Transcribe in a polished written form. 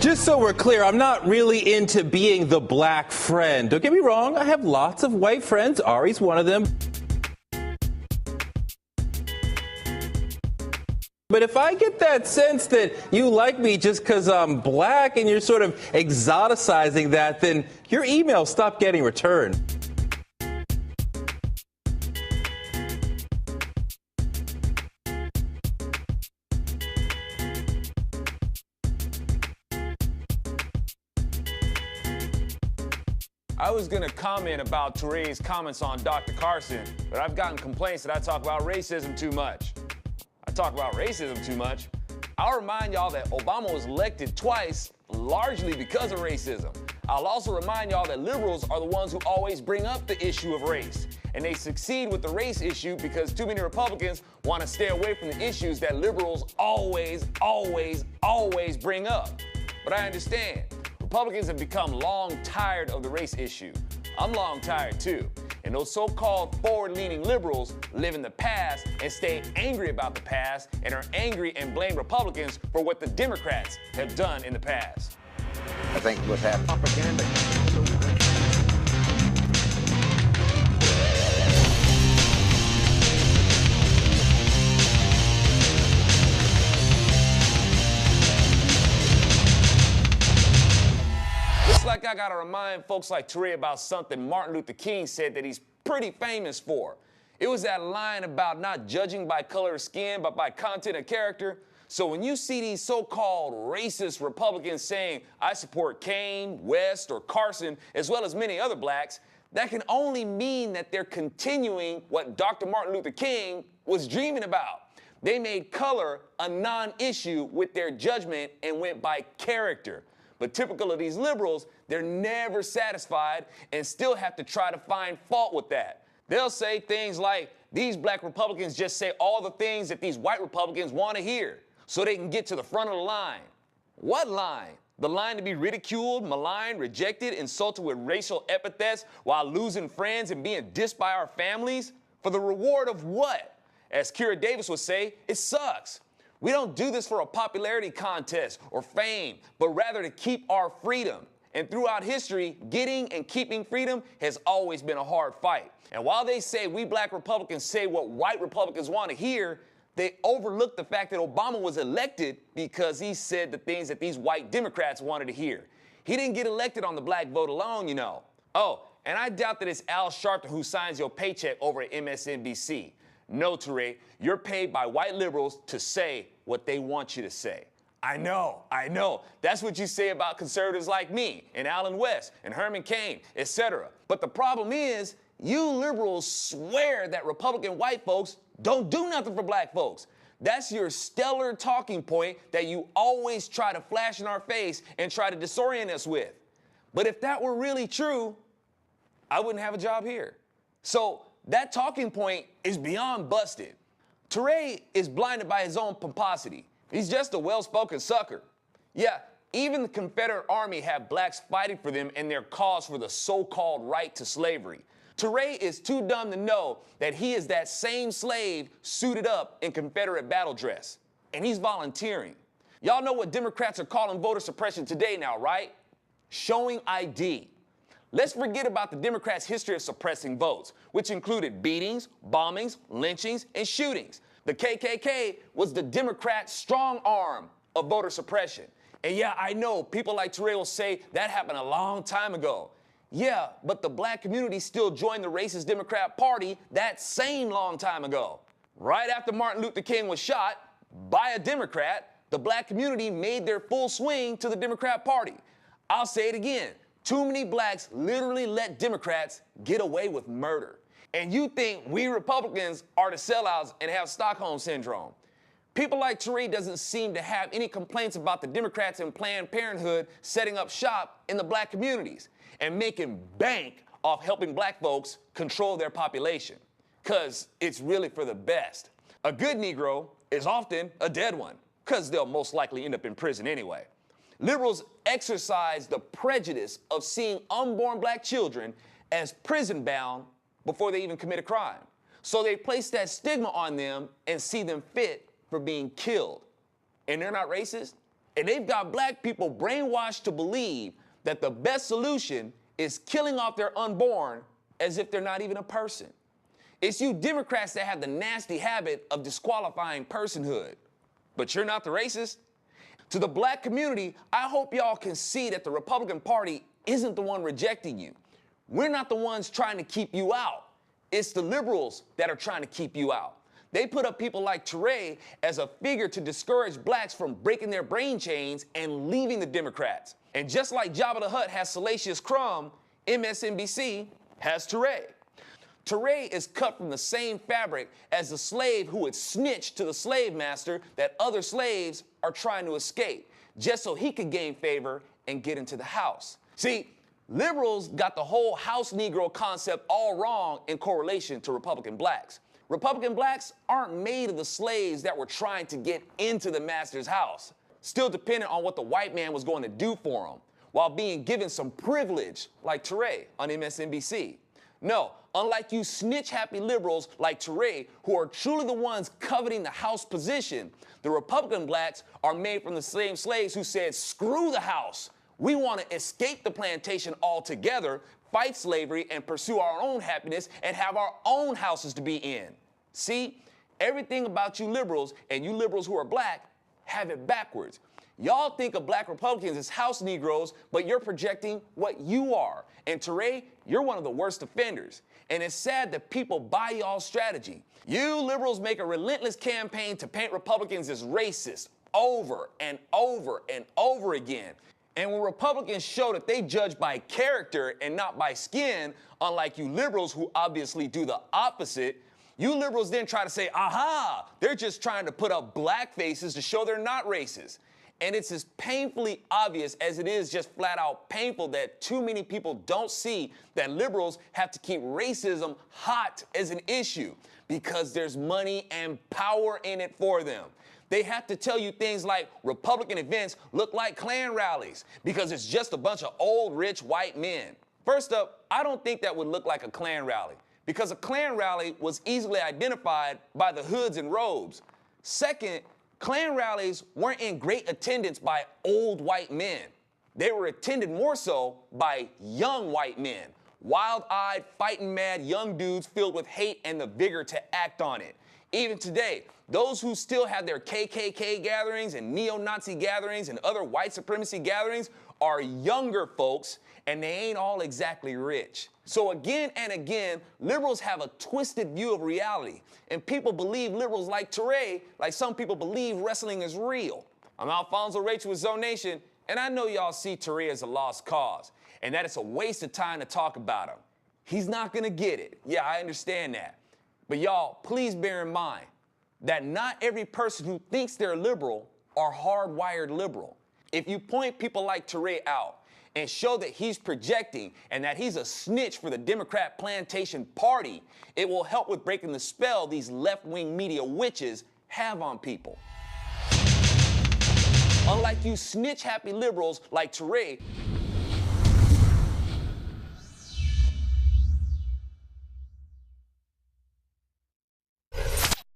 Just so we're clear, I'm not really into being the black friend. Don't get me wrong, I have lots of white friends. Ari's one of them. But if I get that sense that you like me just because I'm black and you're sort of exoticizing that, then your emails stop getting returned. I was gonna comment about Touré's comments on Dr. Carson, but I've gotten complaints that I talk about racism too much. I talk about racism too much. I'll remind y'all that Obama was elected twice, largely because of racism. I'll also remind y'all that liberals are the ones who always bring up the issue of race. And they succeed with the race issue because too many Republicans want to stay away from the issues that liberals always bring up. But I understand. Republicans have become long tired of the race issue. I'm long tired too. And those so-called forward-leaning liberals live in the past and stay angry about the past and are angry and blame Republicans for what the Democrats have done in the past. I think what's happening. Propaganda. Like I gotta remind folks like Touré about something Martin Luther King said that he's pretty famous for. It was that line about not judging by color of skin, but by content and character. So when you see these so-called racist Republicans saying, I support Kane, West, or Carson, as well as many other blacks, that can only mean that they're continuing what Dr. Martin Luther King was dreaming about. They made color a non-issue with their judgment and went by character. But typical of these liberals, they're never satisfied and still have to try to find fault with that. They'll say things like, these black Republicans just say all the things that these white Republicans want to hear so they can get to the front of the line. What line? The line to be ridiculed, maligned, rejected, insulted with racial epithets while losing friends and being dissed by our families? For the reward of what? As Kira Davis would say, it sucks. We don't do this for a popularity contest or fame, but rather to keep our freedom. And throughout history, getting and keeping freedom has always been a hard fight. And while they say we black Republicans say what white Republicans want to hear, they overlook the fact that Obama was elected because he said the things that these white Democrats wanted to hear. He didn't get elected on the black vote alone, you know. Oh, and I doubt that it's Al Sharpton who signs your paycheck over at MSNBC. No, Touré, you're paid by white liberals to say what they want you to say. I know. That's what you say about conservatives like me and Alan West and Herman Cain, etc. But the problem is, you liberals swear that Republican white folks don't do nothing for black folks. That's your stellar talking point that you always try to flash in our face and try to disorient us with. But if that were really true, I wouldn't have a job here. So that talking point is beyond busted. Touré is blinded by his own pomposity. He's just a well-spoken sucker. Yeah, even the Confederate Army had blacks fighting for them in their cause for the so-called right to slavery. Touré is too dumb to know that he is that same slave suited up in Confederate battle dress. And he's volunteering. Y'all know what Democrats are calling voter suppression today now, right? Showing ID. Let's forget about the Democrats' history of suppressing votes, which included beatings, bombings, lynchings, and shootings. The KKK was the Democrats' strong arm of voter suppression. And yeah, I know people like Touré will say that happened a long time ago. Yeah, but the black community still joined the racist Democrat Party that same long time ago. Right after Martin Luther King was shot by a Democrat, the black community made their full swing to the Democrat Party. I'll say it again. Too many blacks literally let Democrats get away with murder. And you think we Republicans are the sellouts and have Stockholm Syndrome. People like Touré doesn't seem to have any complaints about the Democrats and Planned Parenthood setting up shop in the black communities and making bank off helping black folks control their population. 'Cause it's really for the best. A good Negro is often a dead one, 'cause they'll most likely end up in prison anyway. Liberals exercise the prejudice of seeing unborn black children as prison-bound before they even commit a crime. So they place that stigma on them and see them fit for being killed. And they're not racist? And they've got black people brainwashed to believe that the best solution is killing off their unborn as if they're not even a person. It's you Democrats that have the nasty habit of disqualifying personhood. But you're not the racist. To the black community, I hope y'all can see that the Republican Party isn't the one rejecting you. We're not the ones trying to keep you out. It's the liberals that are trying to keep you out. They put up people like Touré as a figure to discourage blacks from breaking their brain chains and leaving the Democrats. And just like Jabba the Hutt has Salacious Crumb, MSNBC has Touré. Touré is cut from the same fabric as the slave who would snitch to the slave master that other slaves are trying to escape, just so he could gain favor and get into the house. See, liberals got the whole house Negro concept all wrong in correlation to Republican blacks. Republican blacks aren't made of the slaves that were trying to get into the master's house, still dependent on what the white man was going to do for them, while being given some privilege like Touré on MSNBC. No, unlike you snitch-happy liberals like Touré, who are truly the ones coveting the House position, the Republican blacks are made from the same slaves who said, screw the House. We want to escape the plantation altogether, fight slavery, and pursue our own happiness and have our own houses to be in. See, everything about you liberals and you liberals who are black have it backwards. Y'all think of black Republicans as house Negroes, but you're projecting what you are. And Touré, you're one of the worst offenders. And it's sad that people buy y'all's strategy. You liberals make a relentless campaign to paint Republicans as racist over and over and over again. And when Republicans show that they judge by character and not by skin, unlike you liberals who obviously do the opposite, you liberals then try to say, aha, they're just trying to put up black faces to show they're not racist. And it's as painfully obvious as it is just flat out painful that too many people don't see that liberals have to keep racism hot as an issue because there's money and power in it for them. They have to tell you things like Republican events look like Klan rallies because it's just a bunch of old, rich white men. First up, I don't think that would look like a Klan rally because a Klan rally was easily identified by the hoods and robes. Second, Klan rallies weren't in great attendance by old white men. They were attended more so by young white men, wild-eyed, fighting mad young dudes filled with hate and the vigor to act on it. Even today, those who still have their KKK gatherings and neo-Nazi gatherings and other white supremacy gatherings are younger folks, and they ain't all exactly rich. So again and again, liberals have a twisted view of reality, and people believe liberals like Touré, like some people believe wrestling is real. I'm Alfonso Rachel with Zone Nation, and I know y'all see Touré as a lost cause, and that it's a waste of time to talk about him. He's not gonna get it. Yeah, I understand that. But y'all, please bear in mind that not every person who thinks they're liberal are hardwired liberal. If you point people like Touré out and show that he's projecting and that he's a snitch for the Democrat Plantation Party, it will help with breaking the spell these left-wing media witches have on people. Unlike you snitch-happy liberals like Touré,